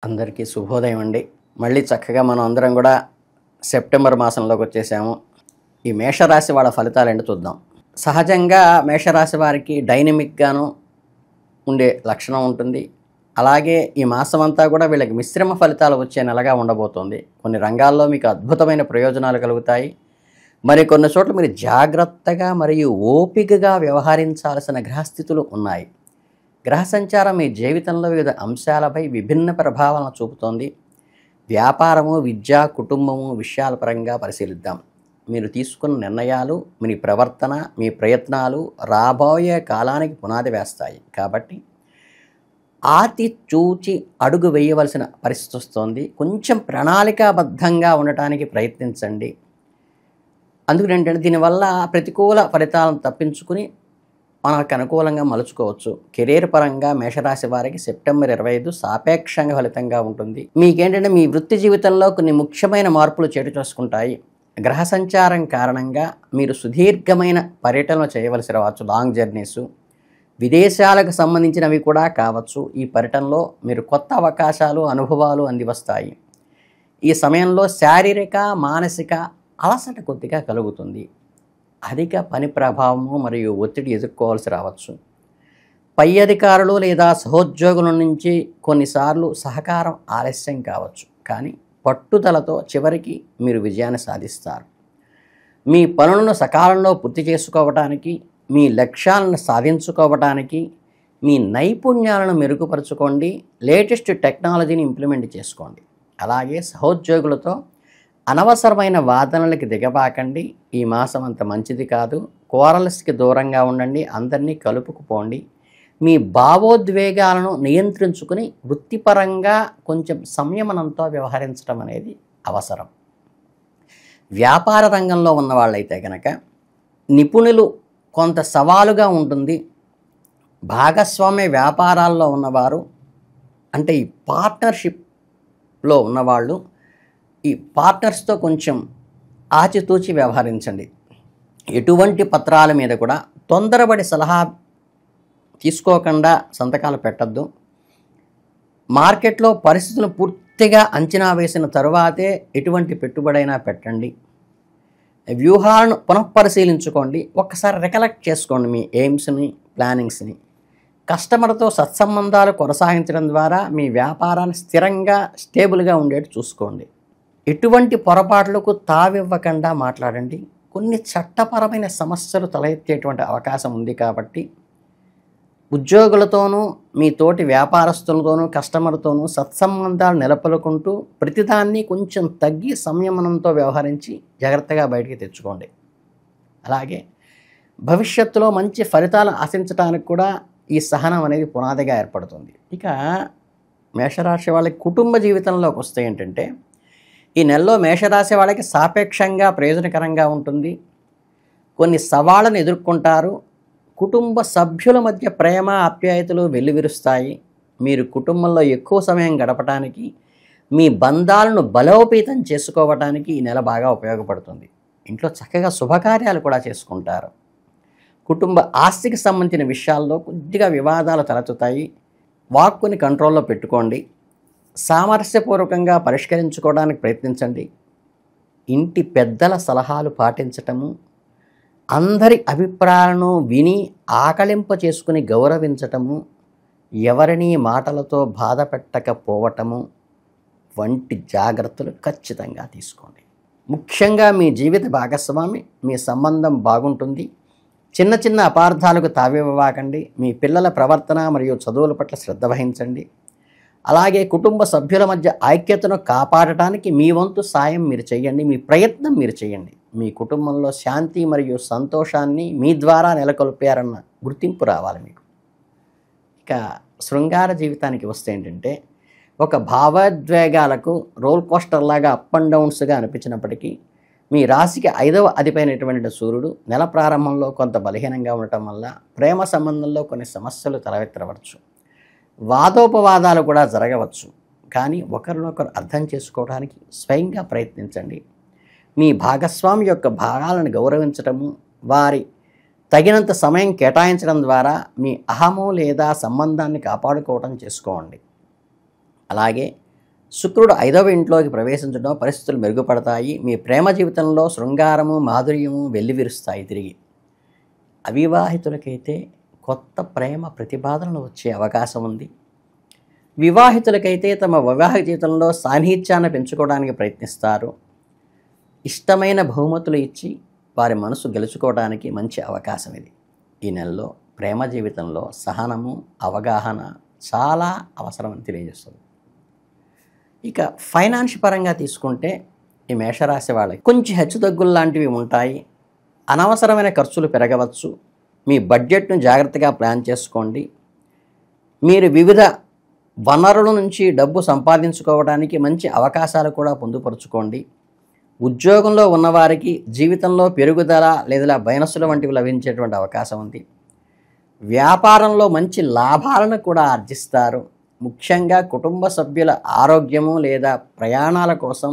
అందరికీ శుభోదయం అండి. మళ్ళీ చక్కగా మనం అందరం కూడా సెప్టెంబర్ మాసంలోకి వచ్చేసాము. ఈ మేషరాశి వాళ్ళ ఫలితాలేంటో చూద్దాం. సహజంగా మేషరాశి వారికి డైనమిక్గాను ఉండే లక్షణం ఉంటుంది. అలాగే ఈ మాసం అంతా కూడా వీళ్ళకి మిశ్రమ ఫలితాలు వచ్చే నెలగా ఉండబోతోంది. కొన్ని రంగాల్లో మీకు అద్భుతమైన ప్రయోజనాలు కలుగుతాయి. మరి కొన్ని చోట్ల మీరు జాగ్రత్తగా మరియు ఓపికగా వ్యవహరించాల్సిన గ్రహస్థితులు ఉన్నాయి. గ్రహ సంచారం మీ జీవితంలో వివిధ అంశాలపై విభిన్న ప్రభావాలను చూపుతోంది. వ్యాపారము, విద్య, కుటుంబము విషయాల పరంగా పరిశీలిద్దాం. మీరు తీసుకున్న నిర్ణయాలు, మీ ప్రవర్తన, మీ ప్రయత్నాలు రాబోయే కాలానికి పునాది వేస్తాయి. కాబట్టి ఆతి చూచి అడుగు వేయవలసిన పరిస్థితి వస్తోంది. కొంచెం ప్రణాళికాబద్ధంగా ఉండటానికి ప్రయత్నించండి. అందుకంటే దీనివల్ల ప్రతికూల ఫలితాలను తప్పించుకుని మనకు అనుకూలంగా మలుచుకోవచ్చు. కెరీర్ పరంగా మేషరాశి వారికి సెప్టెంబర్ 25 సాపేక్షంగా ఫలితంగా ఉంటుంది. మీకేంటంటే మీ వృత్తి జీవితంలో కొన్ని ముఖ్యమైన మార్పులు చోటు చేసుకుంటాయి. గ్రహ సంచారం కారణంగా మీరు సుదీర్ఘమైన పర్యటనలు చేయవలసి రావచ్చు. లాంగ్ జర్నీసు, విదేశాలకు సంబంధించినవి కూడా కావచ్చు. ఈ పర్యటనలో మీరు కొత్త అవకాశాలు, అనుభవాలు అందివస్తాయి. ఈ సమయంలో శారీరక, మానసిక అలసట కొద్దిగా కలుగుతుంది. అధిక పని ప్రభావము మరియు ఒత్తిడి ఎదుర్కోవాల్సి రావచ్చు. పై అధికారులు లేదా సహోద్యోగుల నుంచి కొన్నిసార్లు సహకారం ఆలస్యం కావచ్చు. కానీ పట్టుదలతో చివరికి మీరు విజయాన్ని సాధిస్తారు. మీ పనులను సకాలంలో పూర్తి చేసుకోవడానికి, మీ లక్ష్యాలను సాధించుకోవడానికి మీ నైపుణ్యాలను మెరుగుపరచుకోండి. లేటెస్ట్ టెక్నాలజీని ఇంప్లిమెంట్ చేసుకోండి. అలాగే సహోద్యోగులతో అనవసరమైన వాదనలకి దిగబాకండి. ఈ మాసం అంత మంచిది కాదు. కోరల్స్కి దూరంగా ఉండండి. అందరినీ కలుపుకుపోండి. మీ భావోద్వేగాలను నియంత్రించుకుని వృత్తిపరంగా కొంచెం సంయమనంతో వ్యవహరించడం అనేది అవసరం. వ్యాపార రంగంలో ఉన్న వాళ్ళైతే కనుక నిపుణులు కొంత సవాలుగా ఉంటుంది. భాగస్వామ్య వ్యాపారాల్లో ఉన్నవారు, అంటే ఈ పార్ట్నర్షిప్లో ఉన్నవాళ్ళు, ఈ పార్ట్నర్స్తో కొంచెం ఆచితూచి వ్యవహరించండి. ఎటువంటి పత్రాల మీద కూడా తొందరపడి సలహా తీసుకోకుండా సంతకాలు పెట్టద్దు. మార్కెట్లో పరిస్థితులను పూర్తిగా అంచనా వేసిన తరువాతే ఎటువంటి పెట్టుబడైనా పెట్టండి. వ్యూహాలను పునఃపరిశీలించుకోండి. ఒక్కసారి రికలెక్ట్ చేసుకోండి మీ ఎయిమ్స్ని, ప్లానింగ్స్ని. కస్టమర్తో సత్సంబంధాలు కొనసాగించడం ద్వారా మీ వ్యాపారాన్ని స్థిరంగా, స్టేబుల్గా ఉండేట్టు చూసుకోండి. ఎటువంటి పొరపాట్లకు తావివ్వకుండా మాట్లాడండి. కొన్ని చట్టపరమైన సమస్యలు తలెత్తేటువంటి అవకాశం ఉంది. కాబట్టి ఉద్యోగులతోనూ, మీ తోటి వ్యాపారస్తులతోనూ, కస్టమర్తోనూ సత్సంబంధాలు నెలకొల్పుకుంటూ ప్రతిదాన్ని కొంచెం తగ్గి సంయమనంతో వ్యవహరించి జాగ్రత్తగా బయటికి తెచ్చుకోండి. అలాగే భవిష్యత్తులో మంచి ఫలితాలు ఆశించడానికి కూడా ఈ సహనం అనేది పునాదిగా ఏర్పడుతుంది. ఇక మేషరాశి వాళ్ళకి కుటుంబ జీవితంలోకి వస్తే ఏంటంటే, ఈ నెలలో మేషరాశి వాళ్ళకి సాపేక్షంగా ప్రయోజనకరంగా ఉంటుంది. కొన్ని సవాళ్ళను ఎదుర్కొంటారు. కుటుంబ సభ్యుల మధ్య ప్రేమ, ఆప్యాయతలు వెల్లివిరుస్తాయి. మీరు కుటుంబంలో ఎక్కువ సమయం గడపడానికి, మీ బంధాలను బలోపేతం చేసుకోవడానికి ఈ నెల బాగా ఉపయోగపడుతుంది. ఇంట్లో చక్కగా శుభకార్యాలు కూడా చేసుకుంటారు. కుటుంబ ఆస్తికి సంబంధించిన విషయాల్లో కొద్దిగా వివాదాలు తలెత్తుతాయి. వాక్కుని కంట్రోల్లో పెట్టుకోండి. సామరస్యపూర్వకంగా పరిష్కరించుకోవడానికి ప్రయత్నించండి. ఇంటి పెద్దల సలహాలు పాటించటము, అందరి అభిప్రాయాలను విని ఆకలింప చేసుకుని గౌరవించటము, ఎవరినీ మాటలతో బాధ పెట్టకపోవటము వంటి జాగ్రత్తలు ఖచ్చితంగా తీసుకోండి. ముఖ్యంగా మీ జీవిత భాగస్వామి, మీ సంబంధం బాగుంటుంది. చిన్న చిన్న అపార్థాలకు తావివ్వకండి. మీ పిల్లల ప్రవర్తన మరియు చదువుల పట్ల శ్రద్ధ వహించండి. అలాగే కుటుంబ సభ్యుల మధ్య ఐక్యతను కాపాడటానికి మీ వంతు సాయం మీరు చేయండి. మీ ప్రయత్నం మీరు చేయండి. మీ కుటుంబంలో శాంతి మరియు సంతోషాన్ని మీ ద్వారా నెలకొల్పారన్న గుర్తింపు రావాలి మీకు. ఇక శృంగార జీవితానికి వస్తే ఏంటంటే, ఒక భావోద్వేగాలకు రోల్ కోస్టర్ లాగా అప్ అండ్ డౌన్స్గా అనిపించినప్పటికీ మీ రాశికి 5వ అధిపైనటువంటి సూర్యుడు నెల ప్రారంభంలో కొంత బలహీనంగా ఉండటం వల్ల ప్రేమ సంబంధంలో కొన్ని సమస్యలు తలెత్తవచ్చు. వాదోపవాదాలు కూడా జరగవచ్చు. కానీ ఒకరినొకరు అర్థం చేసుకోవడానికి స్వయంగా ప్రయత్నించండి. మీ భాగస్వామి యొక్క భాగాలను గౌరవించటము, వారి తగినంత సమయం కేటాయించడం ద్వారా మీ అహము లేదా సంబంధాన్ని కాపాడుకోవడం చేసుకోండి. అలాగే శుక్రుడు 5వ ఇంట్లోకి ప్రవేశించడం పరిస్థితులు మెరుగుపడతాయి. మీ ప్రేమ జీవితంలో శృంగారము మాధుర్యము వెల్లివిరుస్తాయి తిరిగి. అవివాహితులకైతే కొత్త ప్రేమ ప్రతిపాదనలు వచ్చే అవకాశం ఉంది. వివాహితులకైతే తమ వివాహ జీవితంలో సాన్నిహిత్యాన్ని పెంచుకోవడానికి ప్రయత్నిస్తారు. ఇష్టమైన బహుమతులు ఇచ్చి వారి మనసు గెలుచుకోవడానికి మంచి అవకాశం ఇది. ఈ నెలలో ప్రేమ జీవితంలో సహనము అవగాహన చాలా అవసరమని తెలియజేస్తుంది. ఇక ఫైనాన్స్ పరంగా తీసుకుంటే ఈ మేషరాశి వాళ్ళకి కొంచెం హెచ్చుతగ్గులు లాంటివి ఉంటాయి. అనవసరమైన ఖర్చులు పెరగవచ్చు. మీ బడ్జెట్ను జాగ్రత్తగా ప్లాన్ చేసుకోండి. మీరు వివిధ వనరుల నుంచి డబ్బు సంపాదించుకోవడానికి మంచి అవకాశాలు కూడా పొందుపరుచుకోండి. ఉద్యోగంలో ఉన్నవారికి జీవితంలో పెరుగుదల లేదా బోనస్సుల వంటివి లభించేటువంటి అవకాశం ఉంది. వ్యాపారంలో మంచి లాభాలను కూడా ఆర్జిస్తారు. ముఖ్యంగా కుటుంబ సభ్యుల ఆరోగ్యము లేదా ప్రయాణాల కోసం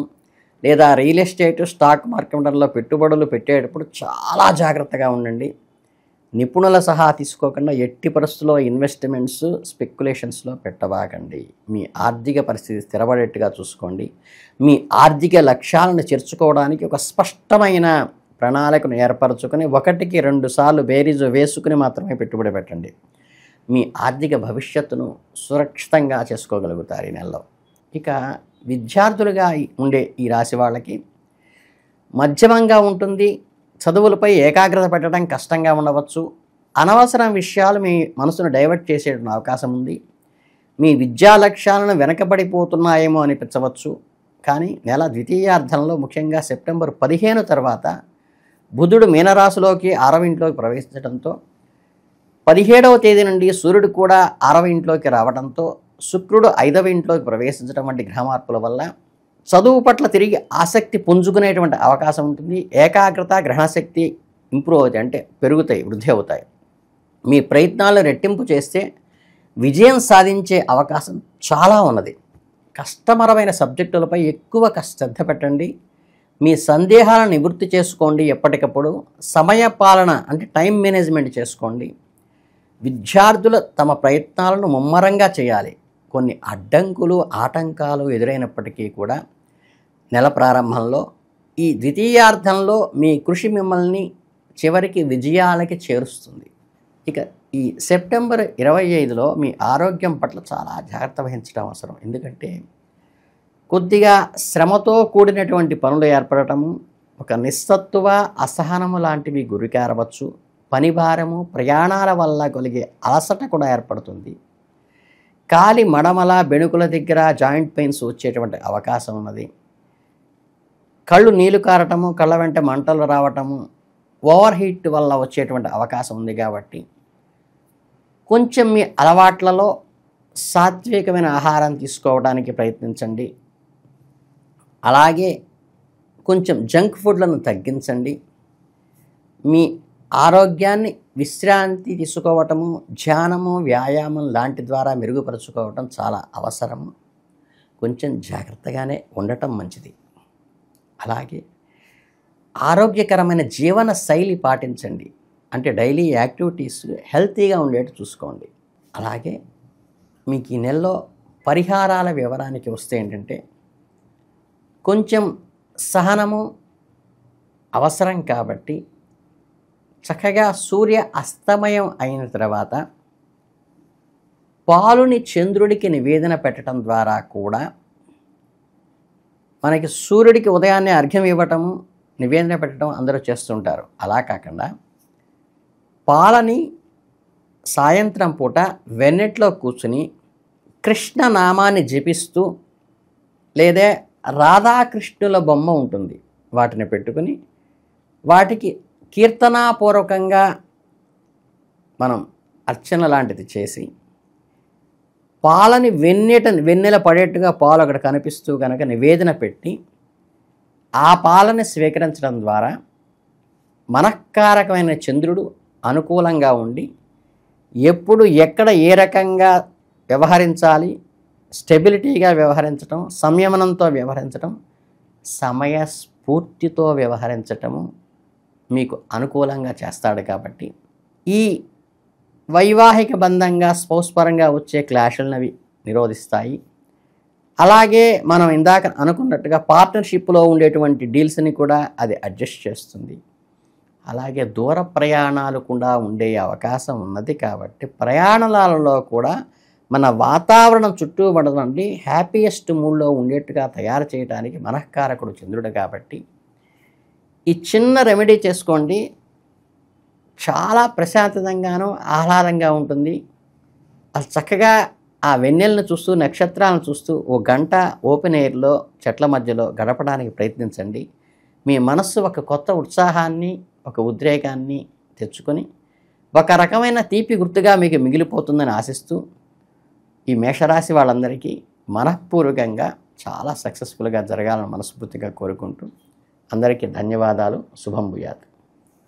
లేదా రియల్ ఎస్టేట్ స్టాక్ మార్కెట్లలో పెట్టుబడులు పెట్టేటప్పుడు చాలా జాగ్రత్తగా ఉండండి. నిపుణుల సహా తీసుకోకుండా ఎట్టి పరిస్థితుల్లో ఇన్వెస్ట్మెంట్స్ స్పెక్యులేషన్స్లో పెట్టబాకండి. మీ ఆర్థిక పరిస్థితి స్థిరపడేట్టుగా చూసుకోండి. మీ ఆర్థిక లక్ష్యాలను చేర్చుకోవడానికి ఒక స్పష్టమైన ప్రణాళికను ఏర్పరచుకొని 1కి 2 సార్లు బేరీజు వేసుకుని మాత్రమే పెట్టుబడి పెట్టండి. మీ ఆర్థిక భవిష్యత్తును సురక్షితంగా చేసుకోగలుగుతారు ఈ నెలలో. ఇక విద్యార్థులుగా ఉండే ఈ రాశి వాళ్ళకి మధ్యమంగా ఉంటుంది. చదువులపై ఏకాగ్రత పెట్టడం కష్టంగా ఉండవచ్చు. అనవసరం విషయాలు మీ మనసును డైవర్ట్ చేసేటువంటి అవకాశం ఉంది. మీ విద్యా లక్ష్యాలను వెనకబడిపోతున్నాయేమో అనిపించవచ్చు. కానీ నెల ద్వితీయార్థంలో ముఖ్యంగా సెప్టెంబర్ 15 తర్వాత బుధుడు మీనరాశిలోకి 6వ ఇంట్లోకి ప్రవేశించడంతో 17వ తేదీ నుండి సూర్యుడు కూడా 6వ ఇంట్లోకి రావడంతో శుక్రుడు 5వ ఇంట్లోకి ప్రవేశించడం వంటి గ్రహ మార్పుల వల్ల చదువు పట్ల తిరిగి ఆసక్తి పుంజుకునేటువంటి అవకాశం ఉంటుంది. ఏకాగ్రత గ్రహణశక్తి ఇంప్రూవ్ అవుతాయి, అంటే పెరుగుతాయి, వృద్ధి అవుతాయి. మీ ప్రయత్నాలను రెట్టింపు చేస్తే విజయం సాధించే అవకాశం చాలా ఉన్నది. కష్టతరమైన సబ్జెక్టులపై ఎక్కువ శ్రద్ధ పెట్టండి. మీ సందేహాలను నివృత్తి చేసుకోండి. ఎప్పటికప్పుడు సమయ పాలన అంటే టైం మేనేజ్మెంట్ చేసుకోండి. విద్యార్థులు తమ ప్రయత్నాలను ముమ్మరంగా చేయాలి. కొన్ని అడ్డంకులు ఆటంకాలు ఎదురైనప్పటికీ కూడా నెల ప్రారంభంలో ఈ ద్వితీయార్థంలో మీ కృషి మిమ్మల్ని చివరికి విజయాలకి చేరుస్తుంది. ఇక ఈ సెప్టెంబర్ 25లో మీ ఆరోగ్యం పట్ల చాలా జాగ్రత్త వహించడం అవసరం. ఎందుకంటే కొద్దిగా శ్రమతో కూడినటువంటి పనులు ఏర్పడటము, ఒక నిస్సత్తువ అసహనము లాంటివి గురికారవచ్చు. పని భారము ప్రయాణాల వల్ల కలిగే అలసట కూడా ఏర్పడుతుంది. కాలి మడమల బెణుకుల దగ్గర జాయింట్ పెయిన్స్ వచ్చేటువంటి అవకాశం ఉన్నది. కళ్ళు నీళ్లు కారటము, కళ్ళ వెంట మంటలు రావటము, ఓవర్ హీట్ వల్ల వచ్చేటువంటి అవకాశం ఉంది. కాబట్టి కొంచెం మీ అలవాట్లలో సాత్వికమైన ఆహారం తీసుకోవడానికి ప్రయత్నించండి. అలాగే కొంచెం జంక్ ఫుడ్లను తగ్గించండి. మీ ఆరోగ్యాన్ని విశ్రాంతి తీసుకోవటము, ధ్యానము, వ్యాయామం లాంటి ద్వారా మెరుగుపరుచుకోవటం చాలా అవసరము. కొంచెం జాగ్రత్తగానే ఉండటం మంచిది. అలాగే ఆరోగ్యకరమైన జీవన శైలి పాటించండి. అంటే డైలీ యాక్టివిటీస్ హెల్తీగా ఉండేట్టు చూసుకోండి. అలాగే మీకు ఈ నెలలో పరిహారాల వివరానికి వస్తే ఏంటంటే కొంచెం సహనము అవసరం. కాబట్టి చక్కగా సూర్య అస్తమయం అయిన తర్వాత పాలుని చంద్రుడికి నివేదన పెట్టడం ద్వారా కూడా మనకి సూర్యుడికి ఉదయాన్నే అర్ఘ్యం ఇవ్వటము, నివేదన పెట్టడం అందరూ చేస్తుంటారు. అలా కాకుండా పాలని సాయంత్రం పూట వెన్నెట్లో కూర్చుని కృష్ణ నామాన్ని జపిస్తూ, లేదా రాధాకృష్ణుల బొమ్మ ఉంటుంది, వాటిని పెట్టుకుని వాటికి కీర్తనాపూర్వకంగా మనం అర్చన లాంటిది చేసి పాలని వెన్నెల పడేట్టుగా పాలు అక్కడ కనిపిస్తూ కనుక నివేదన పెట్టి ఆ పాలని స్వీకరించడం ద్వారా మనఃకారకమైన చంద్రుడు అనుకూలంగా ఉండి ఎప్పుడు ఎక్కడ ఏ రకంగా వ్యవహరించాలి, స్టెబిలిటీగా వ్యవహరించటం, సంయమనంతో వ్యవహరించటం, సమయస్ఫూర్తితో వ్యవహరించటము మీకు అనుకూలంగా చేస్తాడు. కాబట్టి ఈ వైవాహిక బంధంగా స్పౌస్ పరంగా వచ్చే క్లాషులను అవి నిరోధిస్తాయి. అలాగే మనం ఇందాక అనుకున్నట్టుగా పార్ట్నర్షిప్లో ఉండేటువంటి డీల్స్ని కూడా అది అడ్జస్ట్ చేస్తుంది. అలాగే దూర ప్రయాణాలు కూడా ఉండే అవకాశం ఉన్నది కాబట్టి ప్రయాణాలలో కూడా మన వాతావరణం చుట్టూ ఉన్నటువంటి హ్యాపీయెస్ట్ మూడ్లో ఉండేట్టుగా తయారు చేయడానికి మనఃకారకుడు చంద్రుడు కాబట్టి ఈ చిన్న రెమెడీ చేసుకోండి. చాలా ప్రశాంతంగాను ఆహ్లాదంగా ఉంటుంది. అది చక్కగా ఆ వెన్నెలను చూస్తూ నక్షత్రాలను చూస్తూ ఓ గంట ఓపెన్ ఎయిర్లో చెట్ల మధ్యలో గడపడానికి ప్రయత్నించండి. మీ మనస్సు ఒక కొత్త ఉత్సాహాన్ని, ఒక ఉద్రేకాన్ని తెచ్చుకొని ఒక రకమైన తీపి గుర్తుగా మీకు మిగిలిపోతుందని ఆశిస్తూ ఈ మేషరాశి వాళ్ళందరికీ మనఃపూర్వకంగా చాలా సక్సెస్ఫుల్గా జరగాలని మనస్ఫూర్తిగా కోరుకుంటూ అందరికీ ధన్యవాదాలు. శుభం భూయాత్.